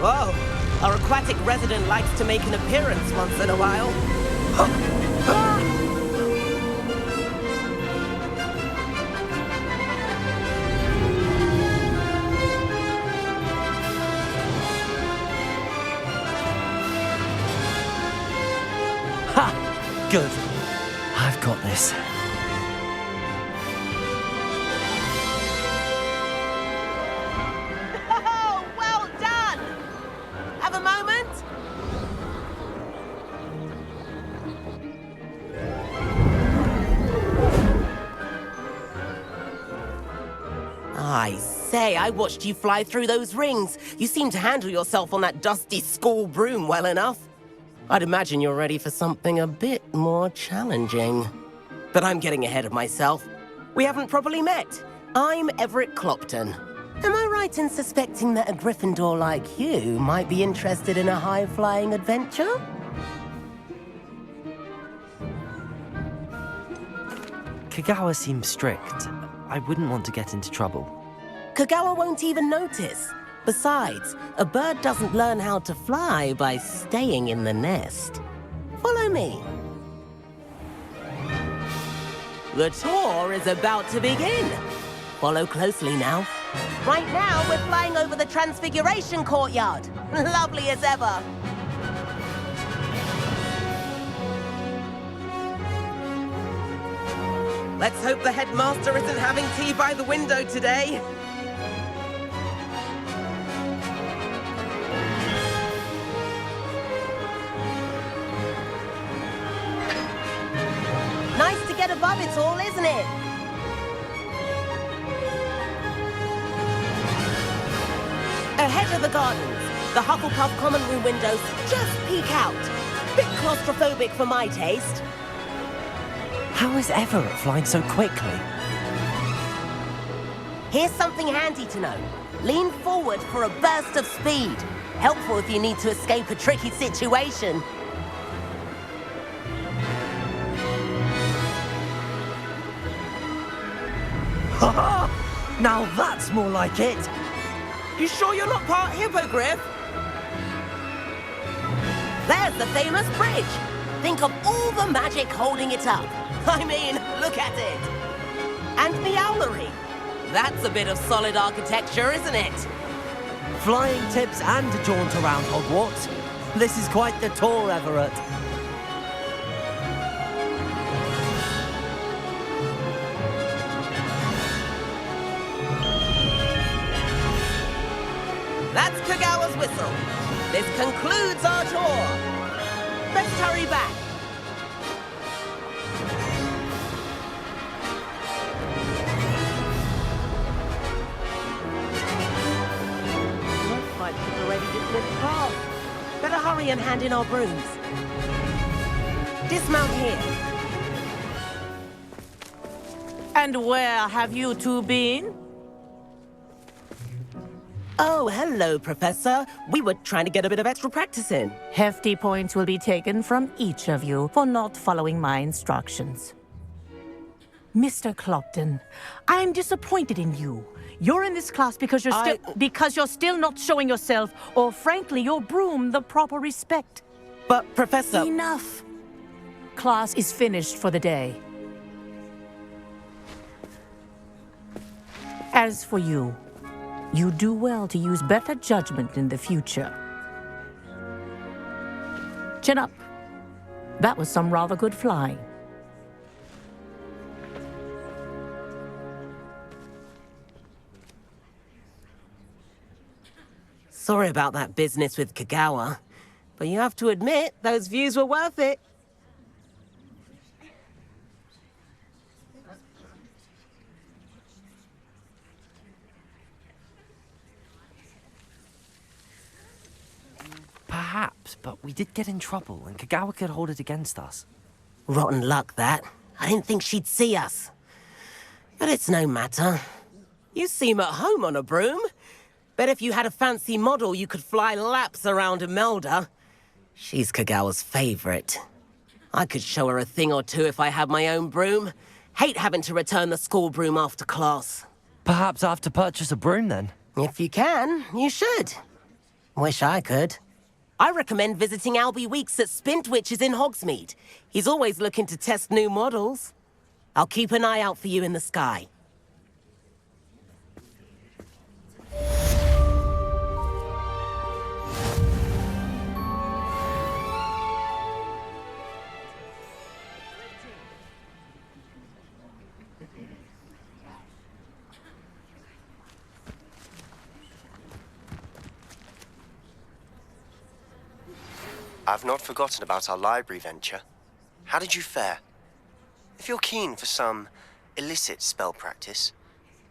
[SPEAKER 9] Whoa, our aquatic resident likes to make an appearance once in a while.
[SPEAKER 2] Ha! Good. I've got this.
[SPEAKER 9] Oh, well done! Have a moment? I say, I watched you fly through those rings. You seem to handle yourself on that dusty school broom well enough. I'd imagine you're ready for something a bit more challenging. But I'm getting ahead of myself. We haven't properly met. I'm Everett Clopton. Am I right in suspecting that a Gryffindor like you might be interested in a high-flying adventure?
[SPEAKER 2] Kagawa seems strict. I wouldn't want to get into trouble.
[SPEAKER 9] Kagawa won't even notice. Besides, a bird doesn't learn how to fly by staying in the nest. Follow me. The tour is about to begin. Follow closely now. Right now, we're flying over the Transfiguration Courtyard. Lovely as ever. Let's hope the headmaster isn't having tea by the window today. Nice to get above it all, isn't it? Ahead of the gardens, the Hufflepuff common room windows just peek out. Bit claustrophobic for my taste.
[SPEAKER 2] How is Everett flying so quickly?
[SPEAKER 9] Here's something handy to know. Lean forward for a burst of speed. Helpful if you need to escape a tricky situation.
[SPEAKER 2] Ha! Now that's more like it!
[SPEAKER 9] You sure you're not part hippogriff? There's the famous bridge. Think of all the magic holding it up. I mean, look at it. And the owlery. That's a bit of solid architecture, isn't it?
[SPEAKER 2] Flying tips and a jaunt around Hogwarts. This is quite the tour, Everett.
[SPEAKER 9] That's Kagawa's whistle. This concludes our tour. Let's hurry back. Looks like people ready to flip cars. Better hurry and hand in our brooms. Dismount here.
[SPEAKER 8] And where have you two been?
[SPEAKER 9] Oh, hello, Professor. We were trying to get a bit of extra practice in.
[SPEAKER 8] Hefty points will be taken from each of you for not following my instructions. Mr. Clopton, I'm disappointed in you. You're in this class because you're still not showing yourself, or frankly, your broom the proper respect.
[SPEAKER 9] But, Professor...
[SPEAKER 8] Enough. Class is finished for the day. As for you, you do well to use better judgment in the future. Chin up. That was some rather good flying.
[SPEAKER 9] Sorry about that business with Kagawa, but you have to admit, those views were worth it.
[SPEAKER 2] Perhaps, but we did get in trouble, and Kagawa could hold it against us.
[SPEAKER 9] Rotten luck, that. I didn't think she'd see us. But it's no matter. You seem at home on a broom. Bet if you had a fancy model, you could fly laps around Imelda. She's Kagawa's favorite. I could show her a thing or two if I had my own broom. Hate having to return the school broom after class.
[SPEAKER 2] Perhaps I have to purchase a broom, then?
[SPEAKER 9] If you can, you should. Wish I could. I recommend visiting Albie Weeks at Spint Witches in Hogsmeade. He's always looking to test new models. I'll keep an eye out for you in the sky.
[SPEAKER 11] I've not forgotten about our library venture. How did you fare? If you're keen for some illicit spell practice,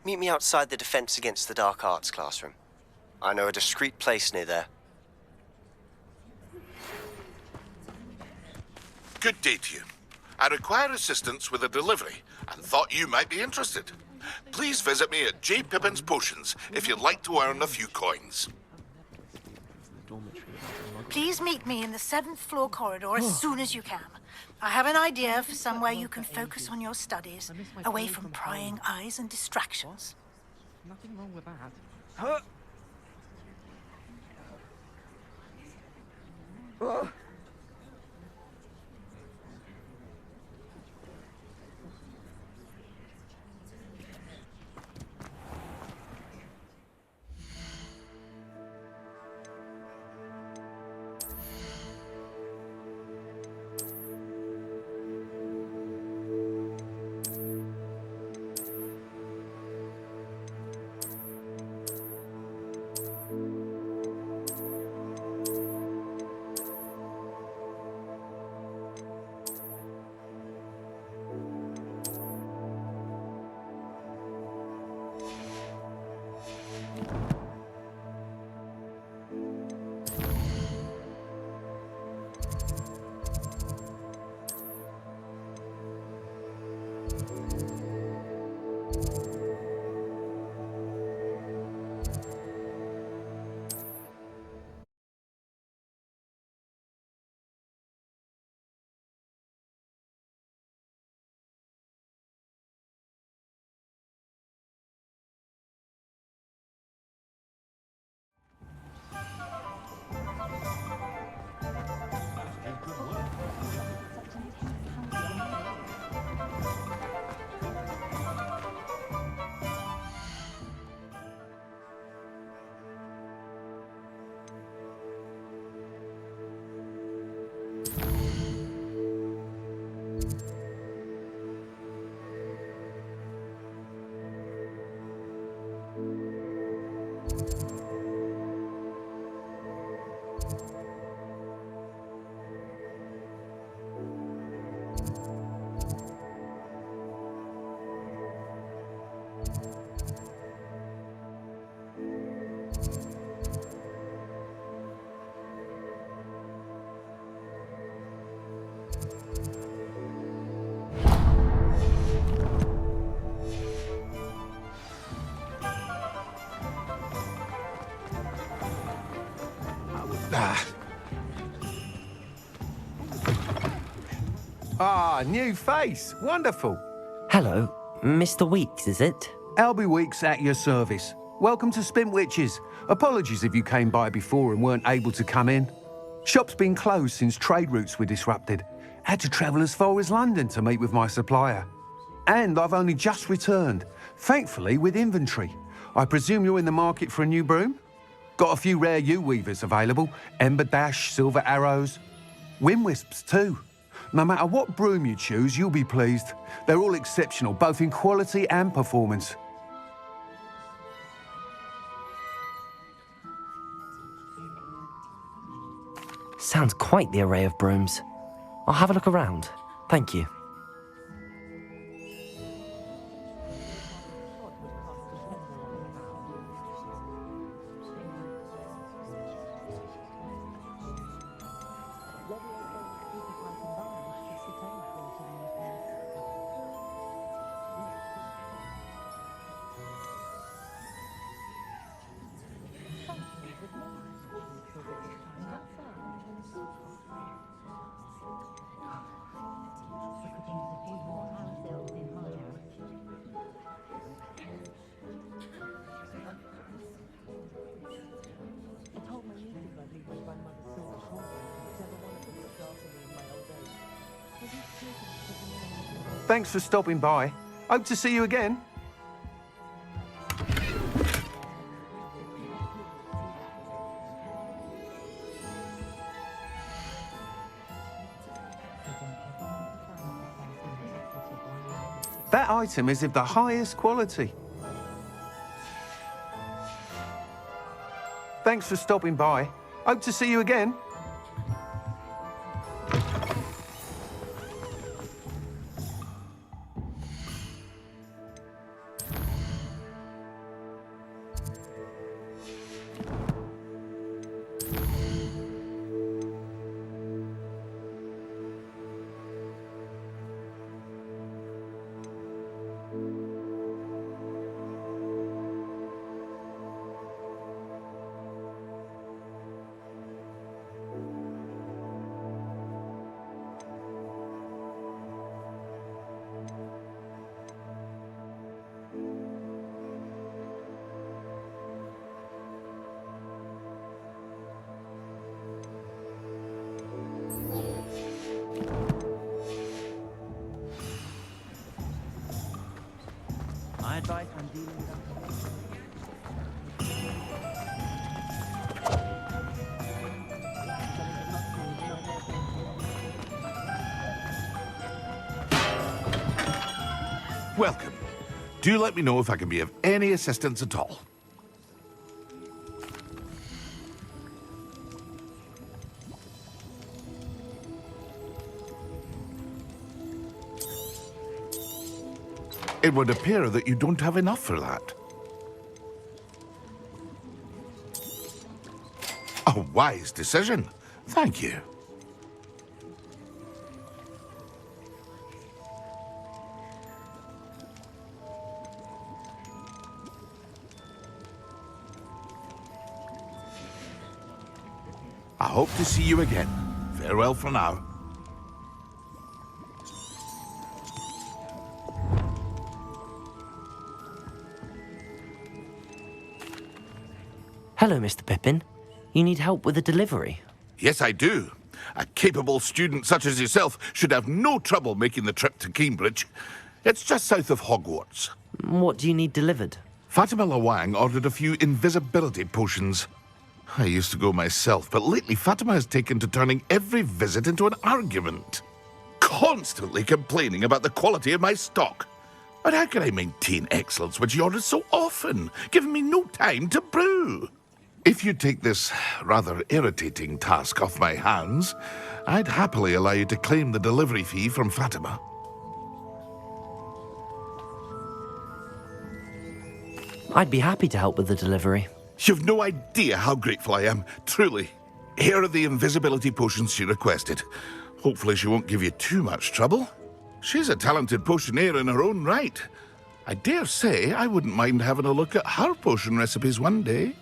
[SPEAKER 11] meet me outside the Defense Against the Dark Arts classroom. I know a discreet place near there.
[SPEAKER 3] Good day to you. I require assistance with a delivery and thought you might be interested. Please visit me at J. Pippin's Potions if you'd like to earn a few coins.
[SPEAKER 12] Please meet me in the 7th floor corridor as soon as you can. I have an idea for somewhere you can focus on your studies, away from prying eyes and distractions.
[SPEAKER 2] Nothing wrong with that.
[SPEAKER 13] Ah, new face. Wonderful.
[SPEAKER 2] Hello, Mr. Weeks, is it?
[SPEAKER 13] Albie Weeks at your service. Welcome to Spint Witches. Apologies if you came by before and weren't able to come in. Shop's been closed since trade routes were disrupted. Had to travel as far as London to meet with my supplier. And I've only just returned, thankfully with inventory. I presume you're in the market for a new broom? Got a few rare U-weavers available. Ember Dash, Silver Arrows. Wind Wisps too. No matter what broom you choose, you'll be pleased. They're all exceptional, both in quality and performance.
[SPEAKER 2] Sounds quite the array of brooms. I'll have a look around. Thank you.
[SPEAKER 13] Thanks for stopping by. Hope to see you again. That item is of the highest quality. Thanks for stopping by. Hope to see you again.
[SPEAKER 2] My advice on dealing with
[SPEAKER 3] Welcome. Do let me know if I can be of any assistance at all. It would appear that you don't have enough for that. A wise decision. Thank you. I hope to see you again. Farewell for now.
[SPEAKER 2] Hello, Mr. Pippin. You need help with a delivery?
[SPEAKER 3] Yes, I do. A capable student such as yourself should have no trouble making the trip to Cambridge. It's just south of Hogwarts.
[SPEAKER 2] What do you need delivered?
[SPEAKER 3] Fatima Lawang ordered a few invisibility potions. I used to go myself, but lately Fatima has taken to turning every visit into an argument. Constantly complaining about the quality of my stock. But how can I maintain excellence when she orders so often, giving me no time to brew? If you take this rather irritating task off my hands, I'd happily allow you to claim the delivery fee from Fatima.
[SPEAKER 2] I'd be happy to help with the delivery.
[SPEAKER 3] You've no idea how grateful I am, truly. Here are the invisibility potions she requested. Hopefully she won't give you too much trouble. She's a talented potioneer in her own right. I dare say I wouldn't mind having a look at her potion recipes one day.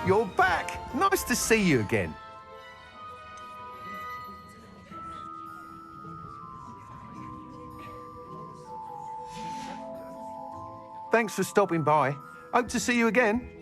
[SPEAKER 13] You're back. Nice to see you again. Thanks for stopping by. Hope to see you again.